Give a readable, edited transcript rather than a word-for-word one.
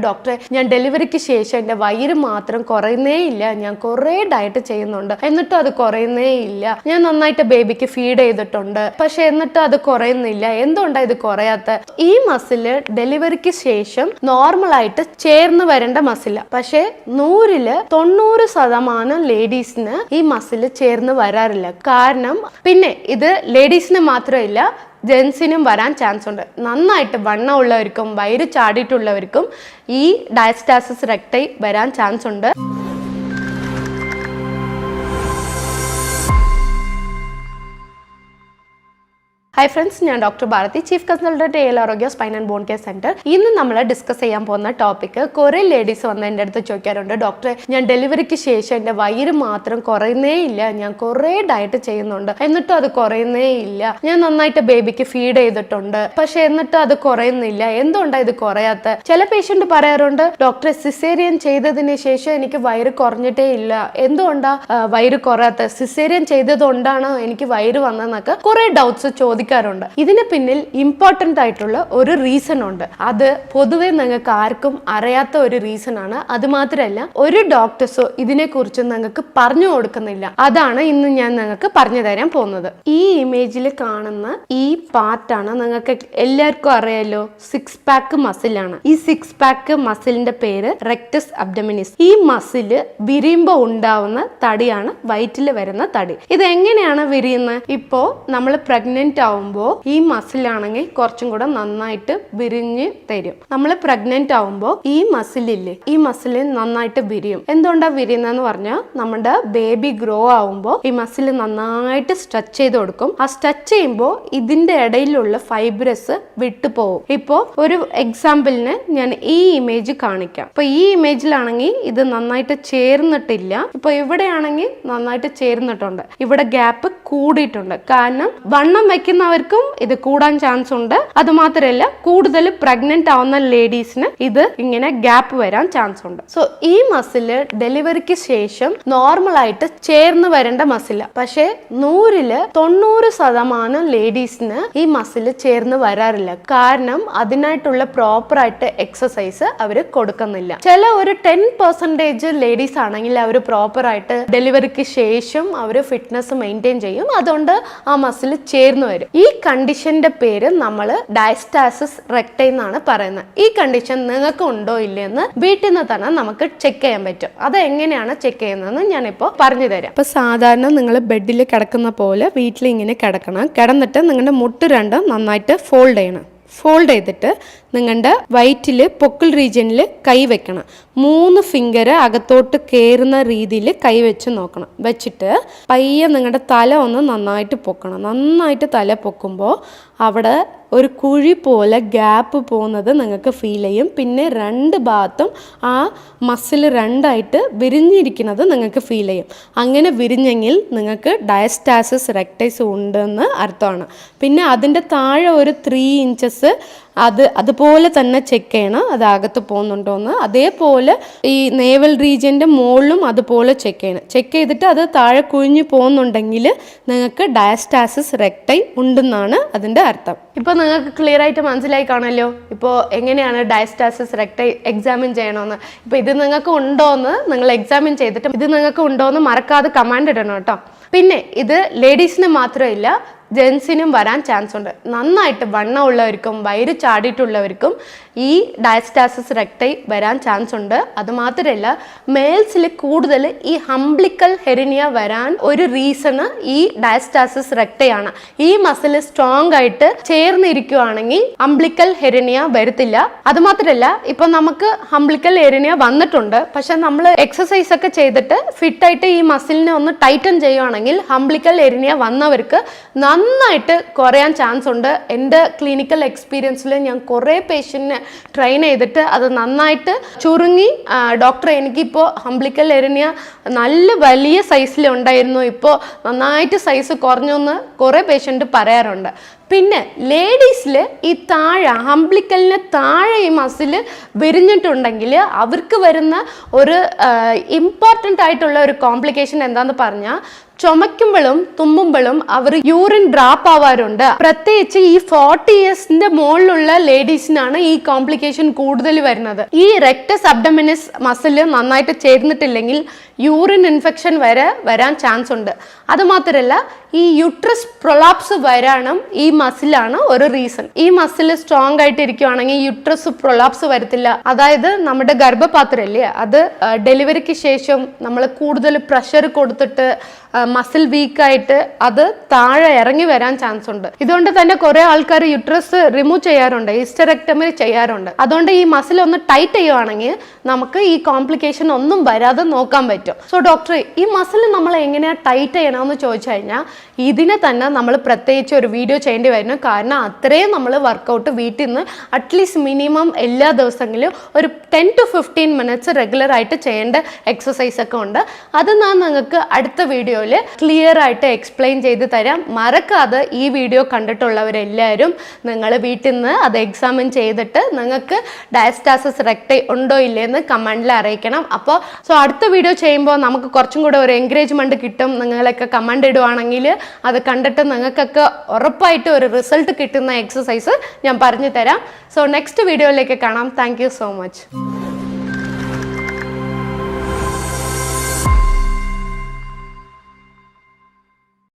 ഡോക്ടറെ, ഞാൻ ഡെലിവറിക്ക് ശേഷം എൻ്റെ വയറ് മാത്രം കുറയുന്നേ ഇല്ല, ഞാൻ കുറേ ഡയറ്റ് ചെയ്യുന്നുണ്ട്, എന്നിട്ടും അത് കുറയുന്നേ ഇല്ല. ഞാൻ നന്നായിട്ട് ബേബിക്ക് ഫീഡ് ചെയ്തിട്ടുണ്ട്, പക്ഷെ എന്നിട്ടും അത് കുറയുന്നില്ല, എന്തുകൊണ്ടാണ് ഇത് കുറയാത്ത? ഈ മസില് ഡെലിവറിക്ക് ശേഷം നോർമലായിട്ട് ചേർന്ന് വരേണ്ട മസില, പക്ഷെ 100% ലേഡീസിന് ഈ മസില് ചേർന്ന് വരാറില്ല. കാരണം പിന്നെ ഇത് ലേഡീസിന് മാത്രമല്ല, ജെൻസിനും വരാൻ ചാൻസ് ഉണ്ട്. നന്നായിട്ട് വണ്ണം ഉള്ളവർക്കും വയറ് ചാടിയിട്ടുള്ളവർക്കും ഈ ഡയസ്റ്റാസിസ് റെക്ടൈ വരാൻ ചാൻസ് ഉണ്ട്. ഹായ് ഫ്രണ്ട്സ്, ഞാൻ doctor Bharathi, chief consultant AL Arogya spine and bone care centre. ഇന്ന് നമ്മൾ ഡിസ്കസ് ചെയ്യാൻ പോകുന്ന ടോപ്പിക്, കുറേ ലേഡീസ് വന്ന് എൻ്റെ അടുത്ത് ചോദിക്കാറുണ്ട്, ഡോക്ടറെ, ഞാൻ ഡെലിവറിക്ക് ശേഷം എൻ്റെ വയറ് മാത്രം കുറയുന്നേ ഇല്ല, ഞാൻ കുറേ ഡയറ്റ് ചെയ്യുന്നുണ്ട്, എന്നിട്ടും അത് കുറയുന്നേ ഇല്ല. ഞാൻ നന്നായിട്ട് ബേബിക്ക് ഫീഡ് ചെയ്തിട്ടുണ്ട്, പക്ഷെ എന്നിട്ടും അത് കുറയുന്നില്ല, എന്തുകൊണ്ടാണ് ഇത് കുറയാത്ത? ചില പേഷ്യന്റ് പറയാറുണ്ട്, ഡോക്ടറെ, സിസേറിയൻ ചെയ്തതിന് ശേഷം എനിക്ക് വയറ് കുറഞ്ഞിട്ടേ ഇല്ല, എന്തുകൊണ്ടാ വയറ് കുറയാത്ത? സിസേറിയൻ ചെയ്തതുകൊണ്ടാണോ എനിക്ക് വയറ് വന്നതെന്നൊക്കെ കുറെ ഡൗട്ട്സ് ചോദിക്കാറുണ്ട്. ഇതിന് പിന്നിൽ ഇമ്പോർട്ടൻ്റ് ആയിട്ടുള്ള ഒരു റീസൺ ഉണ്ട്. അത് പൊതുവെ നിങ്ങൾക്ക് ആർക്കും അറിയാത്ത ഒരു റീസൺ ആണ്. അത് മാത്രമല്ല, ഒരു ഡോക്ടേഴ്സോ ഇതിനെക്കുറിച്ച് നിങ്ങൾക്ക് പറഞ്ഞു കൊടുക്കുന്നില്ല. അതാണ് ഇന്ന് ഞാൻ നിങ്ങൾക്ക് പറഞ്ഞു തരാൻ പോകുന്നത്. ഈ ഇമേജിൽ കാണുന്ന ഈ പാർട്ടാണ് നിങ്ങൾക്ക് എല്ലാവർക്കും അറിയാലോ, 6 പാക്ക് മസിലാണ്. ഈ 6 പാക്ക് മസിലിന്റെ പേര് റെക്ടസ് അബ്ഡമിനിസ്. ഈ മസില് വിരിയുമ്പോൾ ഉണ്ടാവുന്ന തടിയാണ് വയറ്റിൽ വരുന്ന തടി. ഇത് എങ്ങനെയാണ് വിരിയുന്നത്? ഇപ്പോ നമ്മൾ പ്രഗ്നന്റ് ആവുമ്പോൾ ഈ മസിലാണെങ്കിൽ കുറച്ചും കൂടെ നന്നായിട്ട് വിരിഞ്ഞ് തരും. നമ്മൾ പ്രഗ്നന്റ് ആവുമ്പോൾ ഈ മസിലില്ലേ, ഈ മസില് നന്നായിട്ട് വിരിയും. എന്തുകൊണ്ടാണ് വിരിയുന്നതെന്ന് പറഞ്ഞാൽ, നമ്മുടെ ബേബി ഗ്രോ ആവുമ്പോൾ ഈ മസിൽ നന്നായിട്ട് സ്ട്രെച്ച് ചെയ്ത് കൊടുക്കും. ആ സ്ട്രെച്ച് ചെയ്യുമ്പോൾ ഇതിന്റെ ഇടയിലുള്ള ഫൈബ്രസ് വിട്ടുപോകും. ഇപ്പോൾ ഒരു എക്സാമ്പിളിന് ഞാൻ ഈ ഇമേജ് കാണിക്കാം. ഇപ്പൊ ഈ ഇമേജിലാണെങ്കിൽ ഇത് നന്നായിട്ട് ചേർന്നിട്ടില്ല. ഇപ്പൊ ഇവിടെയാണെങ്കിൽ നന്നായിട്ട് ചേർന്നിട്ടുണ്ട്, ഇവിടെ ഗ്യാപ്പ് കൂടിയിട്ടുണ്ട്. കാരണം വണ്ണം വെക്കുന്നവർക്കും ഇത് കൂടാൻ ചാൻസ് ഉണ്ട്. അത് മാത്രമല്ല, കൂടുതൽ പ്രഗ്നന്റ് ആവുന്ന ലേഡീസിന് ഇത് ഇങ്ങനെ ഗ്യാപ്പ് വരാൻ ചാൻസ് ഉണ്ട്. സോ ഈ മസില് ഡെലിവറിക്ക് ശേഷം നോർമലായിട്ട് ചേർന്ന് വരേണ്ട മസില, പക്ഷെ 100% ലേഡീസിന് ഈ മസില് ചേർന്ന് വരാറില്ല. കാരണം അതിനായിട്ടുള്ള പ്രോപ്പർ ആയിട്ട് എക്സസൈസ് അവര് കൊടുക്കുന്നില്ല. ചില ഒരു 10% ലേഡീസ് ആണെങ്കിൽ അവർ പ്രോപ്പർ ആയിട്ട് ഡെലിവറിക്ക് ശേഷം അവര് ഫിറ്റ്നസ് മെയിൻറ്റെയിൻ ചെയ്യും, അതുകൊണ്ട് ആ മസിൽ ചേർന്ന് വരും. ഈ കണ്ടീഷന്റെ പേര് നമ്മൾ ഡയസ്റ്റാസിസ് റെക്ടൈ എന്നാണ് പറയുന്നത്. ഈ കണ്ടീഷൻ നിങ്ങൾക്ക് ഉണ്ടോ ഇല്ലെന്ന് വീട്ടിൽ നിന്ന് തന്നെ നമുക്ക് ചെക്ക് ചെയ്യാൻ പറ്റും. അത് എങ്ങനെയാണ് ചെക്ക് ചെയ്യുന്നതെന്ന് ഞാനിപ്പോ പറഞ്ഞു തരാം. ഇപ്പൊ സാധാരണ നിങ്ങൾ ബെഡിൽ കിടക്കുന്ന പോലെ വീട്ടിൽ ഇങ്ങനെ കിടക്കണം. കിടന്നിട്ട് നിങ്ങളുടെ മുട്ട് രണ്ടും നന്നായിട്ട് ഫോൾഡ് ചെയ്യണം. ഫോൾഡ് ചെയ്തിട്ട് നിങ്ങളുടെ വയറ്റിൽ പൊക്കിൾ റീജിയനിൽ കൈ വെക്കണം. 3 ഫിംഗർ അകത്തോട്ട് കയറുന്ന രീതിയിൽ കൈ വെച്ച് നോക്കണം. വെച്ചിട്ട് പയ്യെ നിങ്ങളുടെ തല ഒന്ന് നന്നായിട്ട് പൊക്കണം. നന്നായിട്ട് തല പൊക്കുമ്പോൾ അവിടെ ഒരു കുഴി പോലെ ഗ്യാപ്പ് പോകുന്നത് നിങ്ങൾക്ക് ഫീൽ ചെയ്യും. പിന്നെ 2 ഭാഗത്തും ആ മസിൽ രണ്ടായിട്ട് വിരിഞ്ഞിരിക്കുന്നത് നിങ്ങൾക്ക് ഫീൽ ചെയ്യും. അങ്ങനെ വിരിഞ്ഞെങ്കിൽ നിങ്ങൾക്ക് ഡയസ്റ്റാസിസ് റെക്ടൈസ് ഉണ്ടെന്ന് അർത്ഥമാണ്. പിന്നെ അതിൻ്റെ താഴെ ഒരു 3 ഇഞ്ചസ് അതുപോലെ തന്നെ ചെക്ക് ചെയ്യണം, അത് അകത്ത് പോകുന്നുണ്ടോയെന്ന്. അതേപോലെ ഈ നേവൽ റീജിയൻ്റെ മുകളിലും അതുപോലെ ചെക്ക് ചെയ്യണം. ചെക്ക് ചെയ്തിട്ട് അത് താഴെ കുഴിഞ്ഞു പോകുന്നുണ്ടെങ്കിൽ നിങ്ങൾക്ക് ഡയസ്റ്റാസിസ് റെക്ടൈ ഉണ്ടെന്നാണ് അതിൻ്റെ അർത്ഥം. ഇപ്പോൾ നിങ്ങൾക്ക് ക്ലിയർ ആയിട്ട് മനസ്സിലായി കാണല്ലോ ഇപ്പോൾ എങ്ങനെയാണ് ഡയസ്റ്റാസിസ് റെക്ടൈ എക്സാമിൻ ചെയ്യണമെന്ന്. ഇപ്പോൾ ഇത് നിങ്ങൾക്ക് ഉണ്ടോയെന്ന് നിങ്ങൾ എക്സാമിൻ ചെയ്തിട്ട് ഇത് നിങ്ങൾക്ക് ഉണ്ടോയെന്ന് മറക്കാതെ കമാൻഡ് ഇടണം കേട്ടോ. പിന്നെ ഇത് ലേഡീസിന് മാത്രമല്ല, ജെൻസിനും വരാൻ ചാൻസ് ഉണ്ട്. നന്നായിട്ട് വണ്ണം ഉള്ളവർക്കും വയറ് ചാടിയിട്ടുള്ളവർക്കും ഈ ഡയസ്റ്റാസിസ് റെക്ടൈ വരാൻ ചാൻസ് ഉണ്ട്. അതുമാത്രമല്ല, മെയിൽസിൽ കൂടുതൽ ഈ ഹംബ്ലിക്കൽ ഹെറിനിയ വരാൻ ഒരു റീസണ് ഈ ഡയസ്റ്റാസിസ് റെക്ടൈ ആണ്. ഈ മസിൽ സ്ട്രോങ് ആയിട്ട് ചേർന്നിരിക്കുകയാണെങ്കിൽ ഹംബ്ലിക്കൽ ഹെറിനിയ വരത്തില്ല. അതുമാത്രമല്ല, ഇപ്പൊ നമുക്ക് ഹംബ്ലിക്കൽ ഹെറിനിയ വന്നിട്ടുണ്ട്, പക്ഷെ നമ്മൾ എക്സസൈസ് ഒക്കെ ചെയ്തിട്ട് ഫിറ്റായിട്ട് ഈ മസിലിനെ ഒന്ന് ടൈറ്റൻ ചെയ്യുവാണെങ്കിൽ ഹംബ്ലിക്കൽ ഹെറിനിയ വന്നവർക്ക് നന്നായിട്ട് കുറയാൻ ചാൻസ് ഉണ്ട്. എൻ്റെ ക്ലിനിക്കൽ എക്സ്പീരിയൻസിൽ ഞാൻ കുറേ പേഷ്യൻറ്റിനെ ട്രെയിൻ ചെയ്തിട്ട് അത് നന്നായിട്ട് ചുരുങ്ങി, ഡോക്ടർ എനിക്കിപ്പോൾ ഹംബ്ലിക്കൽ ഹെറിനിയ നല്ല വലിയ സൈസിലുണ്ടായിരുന്നു, ഇപ്പോൾ നന്നായിട്ട് സൈസ് കുറഞ്ഞു എന്ന് കുറേ പേഷ്യൻറ്റ് പറയാറുണ്ട്. പിന്നെ ലേഡീസിൽ ഈ താഴെ ഹംബ്ലിക്കലിന് താഴെ ഈ മസിൽ വിരിഞ്ഞിട്ടുണ്ടെങ്കിൽ അവർക്ക് വരുന്ന ഒരു ഇമ്പോർട്ടൻ്റ് ആയിട്ടുള്ള ഒരു കോംപ്ലിക്കേഷൻ എന്താണെന്ന് പറഞ്ഞാൽ ചുമക്കുമ്പോഴും തുമ്മുമ്പോഴും അവർ യൂറിൻ ഡ്രാപ്പ് ആവാറുണ്ട്. പ്രത്യേകിച്ച് ഈ 40 ഇയേഴ്സിന്റെ മുകളിലുള്ള ലേഡീസിനാണ് ഈ കോംപ്ലിക്കേഷൻ കൂടുതൽ വരുന്നത്. ഈ റെക്ടസ് അബ്ഡമിനിസ് മസിൽ നന്നായിട്ട് ചേർന്നിട്ടില്ലെങ്കിൽ യൂറിൻ ഇൻഫെക്ഷൻ വരാൻ ചാൻസ് ഉണ്ട്. അതുമാത്രമല്ല ഈ യൂട്രസ് പ്രൊലാപ്സ് വരാനും ഈ മസിലാണ് ഒരു റീസൺ. ഈ മസിൽ സ്ട്രോങ് ആയിട്ട് ഇരിക്കുവാണെങ്കിൽ യൂട്രസ് പ്രൊലാപ്സ് വരത്തില്ല. അതായത് നമ്മുടെ ഗർഭപാത്രം ഇല്ലേ, അത് ഡെലിവറിക്ക് ശേഷം നമ്മൾ കൂടുതൽ പ്രഷർ കൊടുത്തിട്ട് മസിൽ വീക്കായിട്ട് അത് താഴെ ഇറങ്ങി വരാൻ ചാൻസ് ഉണ്ട്. ഇതുകൊണ്ട് തന്നെ കുറെ ആൾക്കാർ യൂട്രസ് റിമൂവ് ചെയ്യാറുണ്ട്, ഹിസ്റ്ററെക്ടമി ചെയ്യാറുണ്ട്. അതുകൊണ്ട് ഈ മസിൽ ഒന്ന് ടൈറ്റ് ചെയ്യുവാണെങ്കിൽ നമുക്ക് ഈ കോംപ്ലിക്കേഷൻ ഒന്നും വരാതെ നോക്കാൻ പറ്റും. സോ ഡോക്ടറെ, ഈ മസിൽ നമ്മൾ എങ്ങനെയാണ് ടൈറ്റ് ചെയ്യണമെന്ന് ചോദിച്ചു കഴിഞ്ഞാൽ ഇതിനെ തന്നെ നമ്മൾ പ്രത്യേകിച്ച് ഒരു വീഡിയോ ചെയ്യേണ്ടി വരുന്നു. കാരണം അത്രയും നമ്മൾ വർക്കൗട്ട് വീട്ടിൽ നിന്ന് അറ്റ്ലീസ്റ്റ് മിനിമം എല്ലാ ദിവസങ്ങളിലും ഒരു 10 to 15 മിനിറ്റ്സ് റെഗുലർ ആയിട്ട് ചെയ്യേണ്ട എക്സസൈസ് ഒക്കെ ഉണ്ട്. അത് ഞാൻ നിങ്ങൾക്ക് അടുത്ത വീഡിയോയിൽ ക്ലിയർ ആയിട്ട് എക്സ്പ്ലെയിൻ ചെയ്ത് തരാം. മറക്കാതെ ഈ വീഡിയോ കണ്ടിട്ടുള്ളവരെല്ലാവരും നിങ്ങൾ വീട്ടിൽ നിന്ന് അത് എക്സാമിൻ ചെയ്തിട്ട് നിങ്ങൾക്ക് ഡയസ്റ്റാസിസ് റെക്ടൈ ഉണ്ടോ ഇല്ലേന്ന് കമൻറ്റിൽ അറിയിക്കണം. അപ്പോൾ അടുത്ത വീഡിയോ ചെയ്യുമ്പോൾ നമുക്ക് കുറച്ചും കൂടെ ഒരു എൻകറേജ്മെൻറ്റ് കിട്ടും. നിങ്ങളൊക്കെ കമൻറ്റ് ഇടുവാണെങ്കിൽ അത് കണ്ടിട്ട് നിങ്ങൾക്കൊക്കെ ഉറപ്പായിട്ട് ഒരു റിസൾട്ട് കിട്ടുന്ന എക്സസൈസ് ഞാൻ പറഞ്ഞു തരാം. സോ നെക്സ്റ്റ് വീഡിയോയിലേക്ക് കാണാം. Thank you so much.